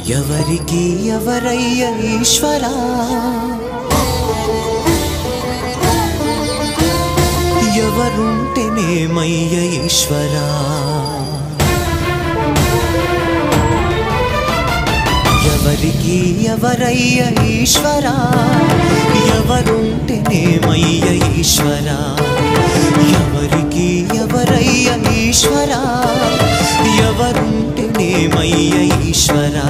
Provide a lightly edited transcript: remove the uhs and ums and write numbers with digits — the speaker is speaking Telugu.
ఎవరికి ఎవరయ్య ఈశ్వరా ఎవరుంటేనేమయ్య ఈశ్వరా ఎవరికి ఎవరయ్య ఈశ్వరా ఎవరుంటేనేమయ్య ఈశ్వరా ఎవరికి ఎవరయ్య ఈశ్వరా ఎవరుంటేనేమయ్య ఈశ్వరా